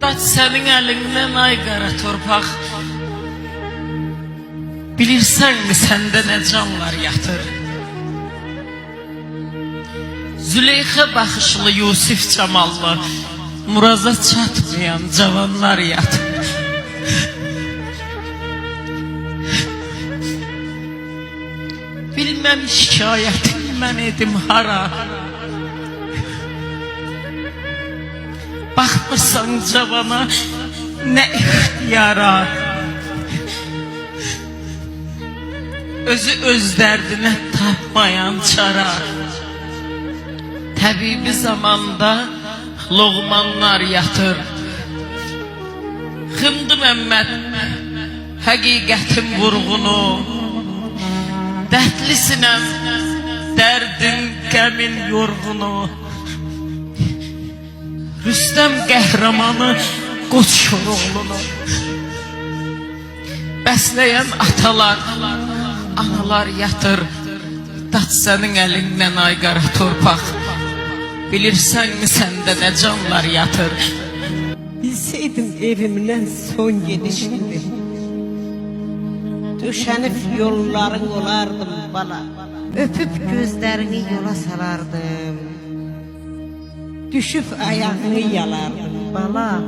Daç sənin əlindən ay qara torpaq. Bilirsənmi səndə nə canlar yatır? Züleyxa baxışlı Yusif Camallı, Muraza çatmayan cavanlar yatır. Bilməm şikayətin mən edim hara. Baxmırsan cavana nə ixtiyara. Özü öz dərdinə tapmayan çara. Təbibi zamanda loğmanlar yatır. Xımdı Məmməd həqiqətin vurğunu. Dərdlisinəm dərdin qəmin yorğunu. Rüstəm qəhrəmanı Qoç Koroğlunu bəsləyən atalar, analar yatır. Daç sənin əlindən ay qara torpaq. Bilirsənmi səndə nə canlar yatır? Bilseydim evimdən son gedişimdir, döşənib yolların olardım bala. Öpüp gözlərini yola salardım, düşüp ayağını yalardım bala.